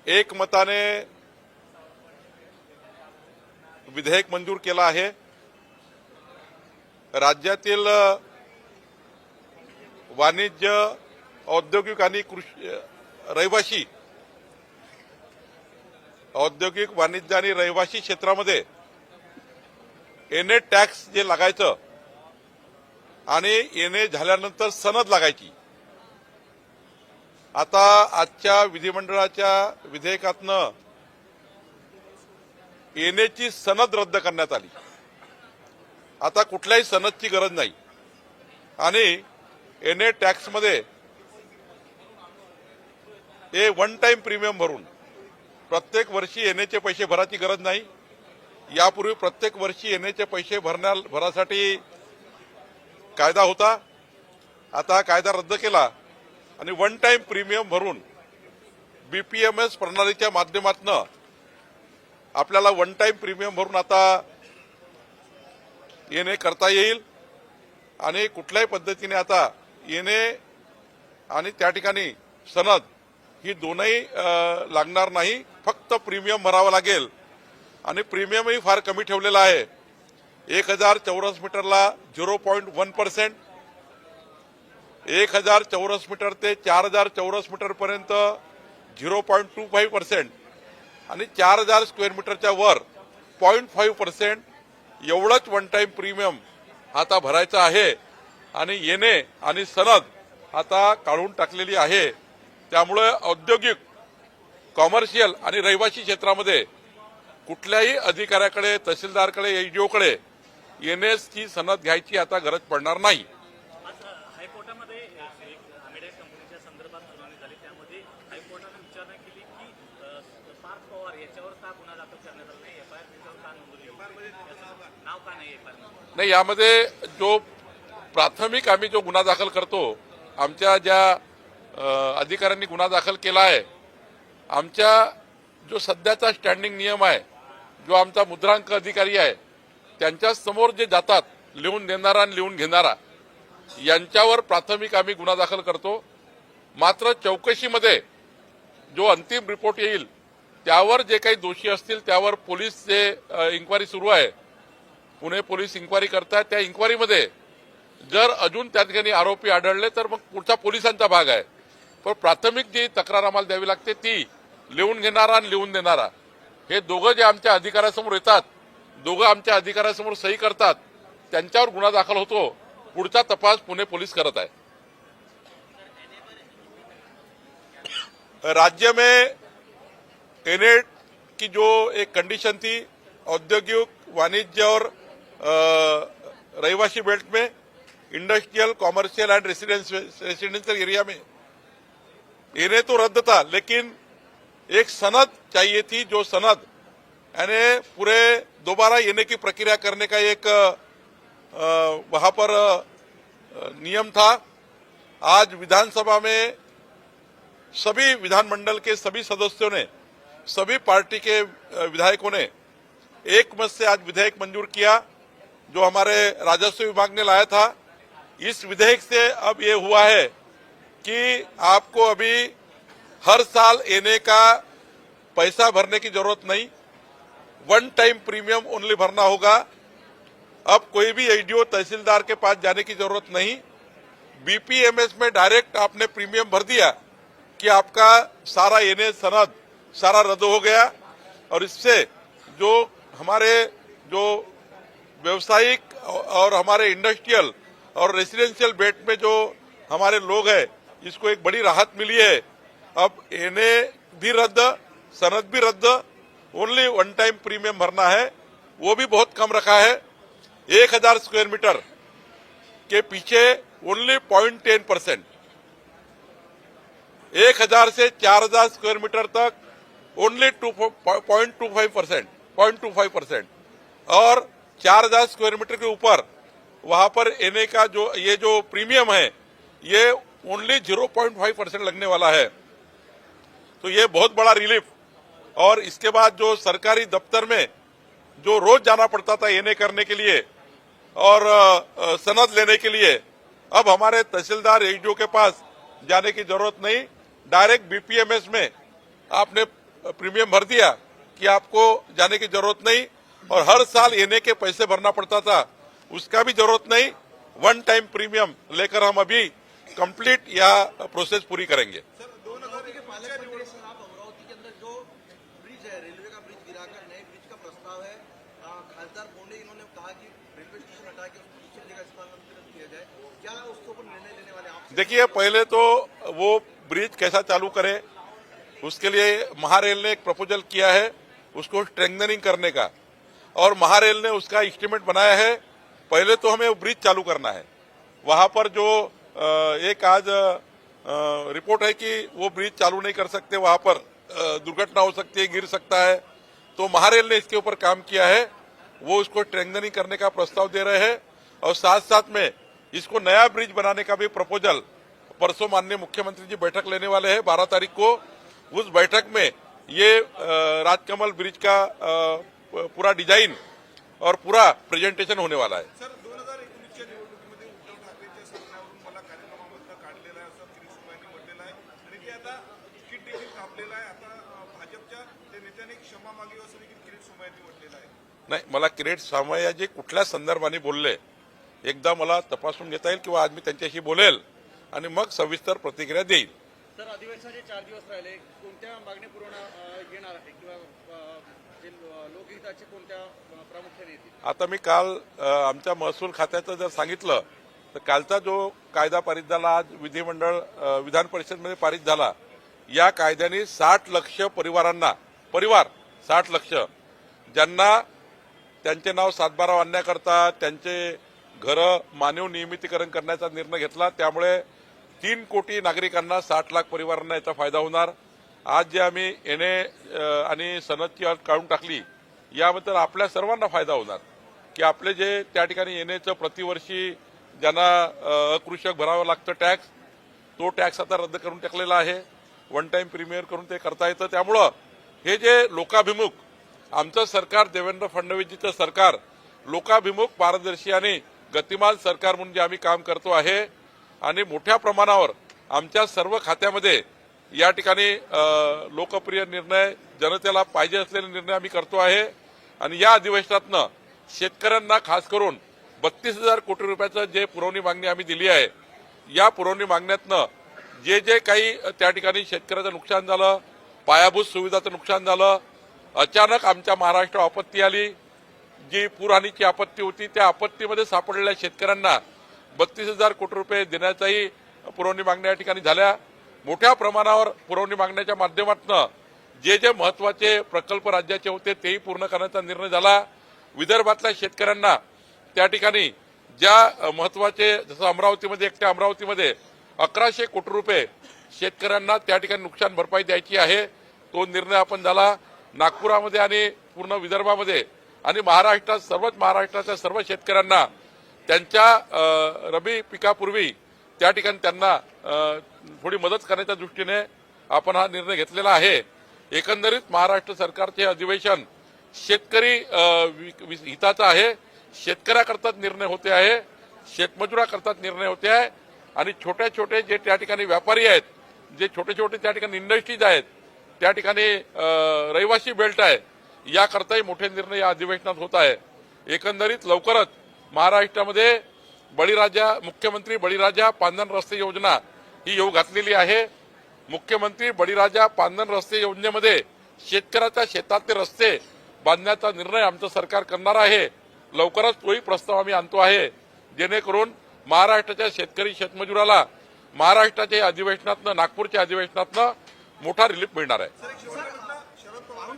एकमताने विधेयक मंजूर केलं आहे। राज्यातील वाणिज्य, औद्योगिक आणि कृषी रहिवासी औद्योगिक वाणिज्य आणि रहिवासी क्षेत्रामध्ये एनए टॅक्स जे लागायचं आणि एनए झाल्यानंतर सनद लागायची, आता आजच्या विधिमंडळाच्या विधेयकातनं एनएची सनद रद्द करण्यात आली। आता कुठल्याही सनदची गरज नाही आणि एनए टॅक्समध्ये हे वन टाइम प्रीमियम भरून प्रत्येक वर्षी एनएचे पैसे भरायची गरज नाही। यापूर्वी प्रत्येक वर्षी एनएचे पैसे भरासाठी कायदा होता, आता कायदा रद्द केला आणि वन टाइम प्रीमियम भरून बीपीएमएस प्रणालीच्या माध्यमातून आपल्याला वन टाइम प्रीमियम भरून आता एनए करता येईल आणि कुठल्याही पद्धतीने आता एनए आणि त्या ठिकाणी सनद ही दोनही लागणार नाही, फक्त प्रीमियम भरावं लागेल आणि प्रीमियमही फार कमी ठेवलेला आहे। 1000 चौरस मीटरला 0.1%, 1000 चौरस मीटर ते 4000 चौरस मीटर पर्यंत 0.25% आणि 4000 स्क्वेअर मीटरच्या वर 0.5% एवढंच वन टाइम प्रीमियम आता भरायचं आहे आणि एनए आणि सनद आता काढून टाकलेली आहे। त्यामुळे औद्योगिक, कॉमर्शियल आणि रहिवासी क्षेत्रामध्ये कुठल्याही अधिकाऱ्याकडे, तहसीलदारकडे, एसडीओकडे एनएसची सनद घ्यायची आता गरज पडणार नाही। हायकोर्टामध्ये एक अमेरिका कंपनीच्या संदर्भात सुनावणी झाली, त्यामध्ये हायकोर्टाने विचारणा केली की पार्थ पवार याच्यावर का गुन्हा दाखल करण्यात आला नाही, एफआयआर त्याच्यावर का नोंदवली, नाव का नाही एफआयआर नाही। यामध्ये जो प्राथमिक आम्ही जो गुन्हा दाखल करतो, आमच्या ज्या अधिकाऱ्यांनी गुन्हा दाखल केला आहे, आमच्या जो सध्याचा स्टँडिंग नियम आहे, जो आमचा मुद्रांक अधिकारी आहे, त्यांच्या समोर जे जातात लिहून देणारा आणि लिहून घेणारा, यांच्यावर प्राथमिक आम्ही गुन्हा दाखल करतो। मात्र चौकशीमध्ये जो अंतिम रिपोर्ट येईल त्यावर जे काही दोषी असतील त्यावर पोलीस जे इन्क्वायरी सुरू आहे, पुणे पोलीस इन्क्वायरी करतात, त्या इन्क्वायरीमध्ये जर अजून त्या ठिकाणी आरोपी आढळले तर मग पुढचा पोलिसांचा भाग आहे। पण प्राथमिक जी तक्रार आम्हाला द्यावी लागते ती लिहून घेणारा आणि लिहून देणारा हे दोघं जे आमच्या अधिकाऱ्यासमोर येतात, दोघं आमच्या अधिकाऱ्यासमोर सही करतात, त्यांच्यावर गुन्हा दाखल होतो। पुढचा तपास पुणे पोलीस करत आहे। राज्य में एनए की जो एक कंडीशन थी, औद्योगिक, वाणिज्य और रहिवासी बेल्ट में, industrial, commercial end residential area में एनए तो रद्द था, लेकिन एक सनद चाहिए थी, जो सनद यानी पूरे दोबारा एनए की प्रक्रिया करने का एक वहां पर नियम था। आज विधानसभा में सभी विधानमंडल के सभी सदस्यों ने, सभी पार्टी के विधायकों ने एक मत से आज विधेयक मंजूर किया, जो हमारे राजस्व विभाग ने लाया था। इस विधेयक से अब ये हुआ है कि आपको अभी हर साल एनए का पैसा भरने की जरूरत नहीं, वन टाइम प्रीमियम ओनली भरना होगा। अब कोई भी एसडीओ, तहसीलदार के पास जाने की जरूरत नहीं, बीपीएमएस में डायरेक्ट आपने प्रीमियम भर दिया कि आपका सारा एनए सनद सारा रद्द हो गया। और इससे जो हमारे जो व्यवसायिक और हमारे इंडस्ट्रियल और रेसिडेंशियल बेल्ट में जो हमारे लोग हैं, इसको एक बड़ी राहत मिली है। अब एनए भी रद्द, सनद भी रद्द, ओनली वन टाइम प्रीमियम भरना है, वो भी बहुत कम रखा है। 1000 स्क्वायर मीटर के पीछे ओनली 0.10%, 1000 से 4000 स्क्वायर मीटर तक ओनली 0.25%, और 4000 स्क्वायर मीटर के ऊपर वहां पर एनए का जो ये जो प्रीमियम है ये ओनली 0.5% लगने वाला है। तो ये बहुत बड़ा रिलीफ। और इसके बाद जो सरकारी दफ्तर में जो रोज जाना पड़ता था एनए करने के लिए और सनद लेने के लिए, अब हमारे तहसीलदार एसडीओ के पास जाने की जरूरत नहीं। डायरेक्ट बीपीएमएस में आपने प्रीमियम भर दिया कि आपको जाने की जरूरत नहीं, और हर साल एनए के पैसे भरना पड़ता था, उसका भी जरूरत नहीं। वन टाइम प्रीमियम लेकर हम अभी कंप्लीट यह प्रोसेस पूरी करेंगे। अमरावती के पालक मंत्री सर, आप अमरावती के अंदर जो ब्रिज है, रेलवे का ब्रिज गिराकर नए ब्रिज का प्रस्ताव है, खासदार बोंडे इन्होंने कहा कि रेलवे स्टेशन हटा के उसको दूसरी जगह स्थानांतरित किया जाए, क्या उसके ऊपर निर्णय लेने वाले आप? देखिए, पहले तो वो ब्रिज कैसा चालू करे, उसके लिए महारेल ने एक प्रपोजल किया है उसको स्ट्रेंथनिंग करने का, और महारेल ने उसका एस्टीमेट बनाया है। पहले तो हमें वो ब्रिज चालू करना है। वहां पर जो एक आज रिपोर्ट है कि वो ब्रिज चालू नहीं कर सकते, वहां पर दुर्घटना हो सकती है, गिर सकता है, तो महारेल ने इसके ऊपर काम किया है, वो उसको स्ट्रेंथनिंग करने का प्रस्ताव दे रहे हैं। और साथ साथ में इसको नया ब्रिज बनाने का भी प्रपोजल, परसों माननीय मुख्यमंत्री जी बैठक लेने वाले हैं 12 तारीख को। उस बैठक में ये राजकमल ब्रिज का पूरा डिजाइन और पूरा प्रेजेंटेशन होने वाला है। सर, 2019च्या निवडणुकीमध्ये उद्धव ठाकरेंच्या सांगण्यावरून मला कार्यक्रमामधनं काढलेलं आहे असं किरीट सोमय्यांनी म्हटलेलं आहे, आणि ते आता तिकीट देखील कापलेलं आहे। आता भाजपच्या त्या नेत्याने क्षमा मागावी असं देखील किरीट सोमय्यांनी म्हटलेलं आहे। नाही, मला किरीट सोमय्या कुठल्या संदर्भाने बोलले एकदा मला तपासून घेता येईल, किंवा आज मी त्यांच्याशी बोलेल आणि मग सविस्तर प्रतिक्रिया देईल। सर, अधिवेशनाचे 4 दिवस राहिले, कोणत्या मागणी पूर्ण येणार आहे किंवा जे लोकहिताचे कोणत्या प्रामुख्याने येतील? आता मी काल आमच्या महसूल खात्याचं जर सांगितलं तर कालचा जो कायदा पारित झाला, आज विधान परिषदमध्ये पारित झाला, या कायद्याने 60 लक्ष परिवारांना, 60 लक्ष ज्यांना त्यांचे नाव 7/12 आणण्याकरता त्यांचे घरं मानव नियमितीकरण करण्याचा निर्णय घेतला। त्यामुळे 3 कोटी नागरिकांना, 60 लाख परिवारांना याचा फायदा होणार। आज जे आम्ही एनए आणि सनदची अट काढून टाकली, याबद्दल आपल्या सर्वांना फायदा होणार की आपले जे त्या ठिकाणी एनएचं प्रतिवर्षी ज्यांना अकृषक भरावं लागतं टॅक्स, तो टॅक्स आता रद्द करून टाकलेला आहे। वन टाइम प्रीमियर करून ते करता येतं। त्यामुळं हे जे लोकाभिमुख आमचं सरकार, देवेंद्र फडणवीसजीचं सरकार, लोकाभिमुख, पारदर्शी आणि गतिमान सरकार म्हणून जे आम्ही काम करतो आहे, आणि मोठ्या प्रमाणावर आमच्या सर्व खात्यामध्ये या ठिकाणी लोकप्रिय निर्णय, जनतेला पाहिजे असलेले निर्णय आम्ही करतो आहे। आणि या अधिवेशनातनं शेतकऱ्यांना खास करून 32,000 कोटी रुपयाचं जे पुरवणी मागणी आम्ही दिली आहे, या पुरवणी मागण्यातनं जे जे काही त्या ठिकाणी शेतकऱ्याचं नुकसान झालं, पायाभूत सुविधाचं नुकसान झालं, अचानक आमच्या महाराष्ट्र आपत्ती आली, जी पूरहानीची आपत्ती होती, त्या आपत्तीमध्ये सापडलेल्या शेतकऱ्यांना 32,000 कोटी रुपये देण्याचाही पुरवणी मागण्या या ठिकाणी झाल्या। मोठ्या प्रमाणावर पुरवणी मागण्याच्या माध्यमातून जे जे महत्वाचे प्रकल्प राज्याचे होते तेही पूर्ण करण्याचा निर्णय झाला। विदर्भातल्या शेतकऱ्यांना त्या ठिकाणी ज्या महत्वाचे, जसं अमरावतीमध्ये, एकट्या अमरावतीमध्ये 1100 कोटी रुपये शेतकऱ्यांना त्या ठिकाणी नुकसान भरपाई द्यायची आहे, तो निर्णय आपण झाला। नागपुरामध्ये आणि पूर्ण विदर्भामध्ये आणि महाराष्ट्रात, सर्वच महाराष्ट्राच्या सर्व शेतकऱ्यांना त्यांच्या रबी पिकापूर्वी त्या ठिकाणी त्यांना थोडी मदत करण्याच्या दृष्टीने आपण हा निर्णय घेतलेला आहे। एकंदरीत महाराष्ट्र सरकारचे अधिवेशन शेतकरी हिताचा आहे, शेतकऱ्याकरता निर्णय होते आहे, शेतमजुराकरता निर्णय होते आहे, आणि छोटे छोटे जे त्या ठिकाणी व्यापारी आहेत, जे छोटे छोटे त्या ठिकाणी इंडस्ट्रीज आहेत, त्या ठिकाणी रहिवासी बेल्ट आहे, याकरताही मोठे निर्णय या अधिवेशनात होत आहे। एकंदरीत लवकरच महाराष्ट्रामध्ये मुख्यमंत्री बळीराजा पांधन रस्ते योजना ही येऊ घातलेली आहे। मुख्यमंत्री बळीराजा पांधन रस्ते योजनेमध्ये शेतकऱ्याच्या शेतातले रस्ते बांधण्याचा निर्णय आमचं सरकार करणार आहे। लवकरच तोही प्रस्ताव आम्ही आणतो आहे, जेणेकरून महाराष्ट्राच्या शेतकरी शेतमजुराला महाराष्ट्राच्या अधिवेशनातनं, नागपूरच्या अधिवेशनातनं मोठा रिलीफ मिळणार आहे। शरद पवार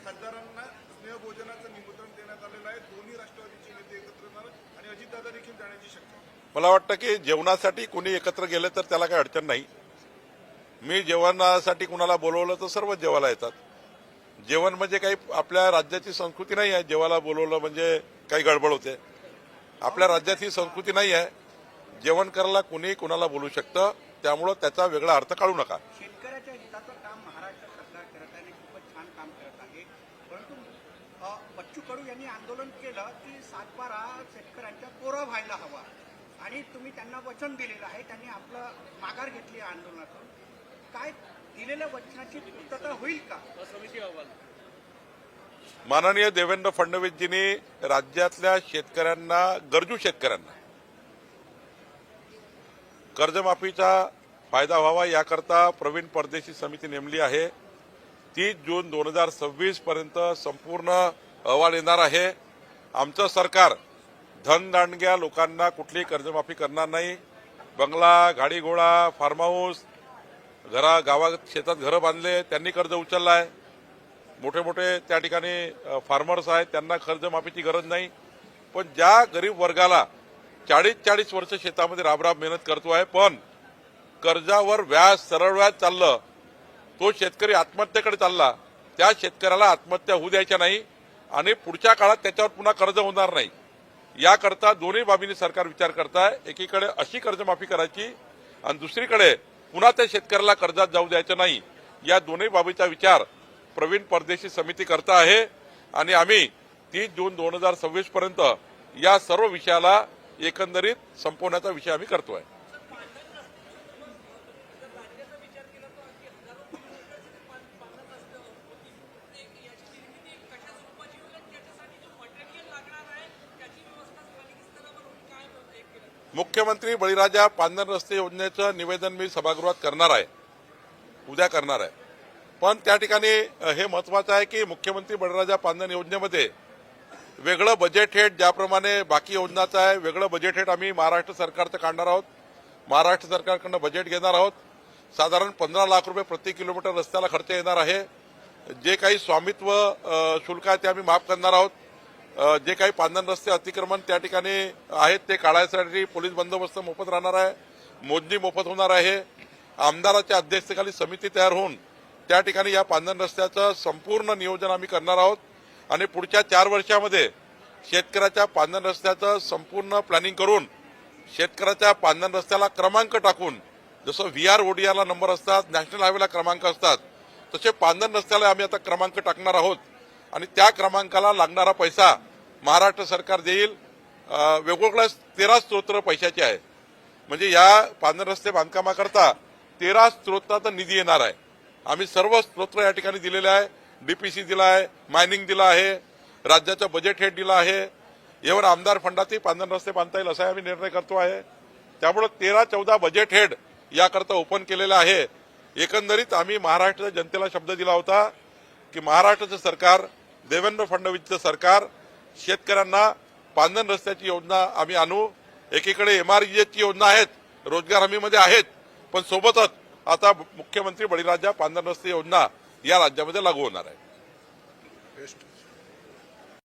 खासदारांना स्नेहभोजनाचं निमंत्रण देण्यात आलेलं आहे। दोन्ही राष्ट्रवादीचे नेते एकत्र येणार आणि अजितदादा देखील जाण्याची शक्यता। मला वाटतं की जेवणासाठी कोणी एकत्र गेले तर त्याला काही अडचण नाही। मी जेवणासाठी कुणाला बोलवलं तर सर्व जेवायला येतात। जेवण म्हणजे काही आपल्या राज्याची संस्कृती नाही आहे, जेवायला बोलवलं म्हणजे काही गडबड होते। आपल्या राज्यात ही संस्कृती नाही आहे, जेवण करायला कोणी कुणाला बोलू शकतं, त्यामुळं त्याचा वेगळा अर्थ काढू नका। शेतकऱ्याच्या हिताचं काम महाराष्ट्र सरकार करत आहे, खूपच छान काम करत आहे। परंतु बच्चू कडू यांनी आंदोलन केलं की 7/12 शेतकऱ्यांच्या कोरा व्हायला हवा, आणि तुम्ही त्यांना वचन दिलेलं आहे, त्यांनी आपलं माघार घेतली आंदोलनातून। काय दिलेल्या वचनाची पूर्तता होईल का? समिती अहवाल माननीय देवेंद्र फडणवीसजींनी राज्यातल्या शेतकऱ्यांना, गरजू शेतकऱ्यांना कर्जमाफीचा फायदा व्हावा याकरता प्रवीण परदेशी समिती नेमली आहे. 30 जून 2026 पर्यंत संपूर्ण अहवाल येणार आहे. आमचं सरकार धनदांडग्या लोकांना कुठलीही कर्जमाफी करणार नाही. बंगला, गाडी घोडा, फार्म हाऊस, गावात शेतात घरं बांधले त्यांनी कर्ज उचललाय. मोठे मोठे त्या ठिकाणी फार्मर्स आहेत त्यांना कर्जमाफीची गरज नाही. पण ज्या गरीब वर्गाला 40-40 वर्ष शेतामध्ये राबराब मेहनत करतो आहे पण कर्जावर व्याज, सरळ व्याज चाललं, तो शेतकरी आत्महत्येकडे चालला, त्या शेतकऱ्याला आत्महत्या होऊ द्यायच्या नाही आणि पुढच्या काळात त्याच्यावर पुन्हा कर्ज होणार नाही. याकरता दोन्ही बाबींनी सरकार विचार करत आहे. एकीकडे अशी कर्जमाफी करायची आणि दुसरीकडे पुन्हा त्या शेतकऱ्याला कर्जात जाऊ द्यायचं नाही. या दोन्ही बाबीचा विचार प्रवीण परदेशी समिती करता आहे आणि आम्ही 30 जून 2026 पर्यंत या सर्व विषयाला एकंदरीत संपवण्याचा विषय आम्ही करतोय. मुख्यमंत्री बळीराजा पांधन रस्ते योजनेचं निवेदन मी सभागृहात करणार आहे, उद्या करणार आहे. पण त्या ठिकाणी हे महत्वाचं आहे की मुख्यमंत्री बळीराजा पांधन योजनेमध्ये वेगळं बजेट हेड ज्याप्रमाणे बाकी योजनाचं आहे, वेगळं बजेट हेड आम्ही महाराष्ट्र सरकारचं काढणार आहोत. महाराष्ट्र सरकारकडनं बजेट घेणार आहोत. साधारण 15 लाख रुपये प्रति किलोमीटर रस्त्याला खर्च येणार आहे. जे काही स्वामित्व शुल्क आहे ते आम्ही माफ करणार आहोत. जे काही पांधन रस्ते अतिक्रमण त्या ठिकाणी आहेत ते काढायसाठी पोलीस बंदोबस्त मोफत राहणार आहे. मोजणी मोफत होणार आहे. आमदाराच्या अध्यक्षतेखाली समिती तयार होऊन त्या ठिकाणी या पांधन रस्त्याचं संपूर्ण नियोजन आम्ही करणार आहोत आणि पुढच्या 4 वर्षामध्ये शेतकऱ्याच्या पांधन रस्त्याचं संपूर्ण प्लॅनिंग करून शेतकऱ्याच्या पांधन रस्त्याला क्रमांक टाकून, जसं VR ODRला नंबर असतात, नॅशनल हायवेला क्रमांक असतात, तसे पांधन रस्त्याला आम्ही आता क्रमांक टाकणार आहोत आणि त्या क्रमांकाला लागणारा पैसा महाराष्ट्र सरकार देईल. वेगवेगळ्या 13 स्त्रोत पैशाचे आहेत. म्हणजे या पांधन रस्ते बांधकामाकरता 13 स्त्रोताचा निधी येणार आहे. आम्ही सर्व स्त्रोत या ठिकाणी दिलेले आहे. डीपीसी दिला आहे, मायनिंग दिला आहे, राज्याचं बजेट हेड दिला आहे. यावर आमदार फंडातही पांधन रस्ते बांधता येईल असा आम्ही निर्णय करतो आहे. त्यामुळे 13-14 बजेट हेड याकरता ओपन केलेलं आहे. एकंदरीत आम्ही महाराष्ट्राच्या जनतेला शब्द दिला होता की महाराष्ट्राचं सरकार, देवेंद्र फडणवीसचं सरकार शेतकऱ्यांना पांधन रस्त्याची योजना आम्ही आणू. एकीकडे MRGSची योजना आहेत, रोजगार हमीमध्ये आहेत, पण सोबतच आता मुख्यमंत्री बळीराजा पांधन रस्ते योजना या राज्यामध्ये लागू होणार आहे.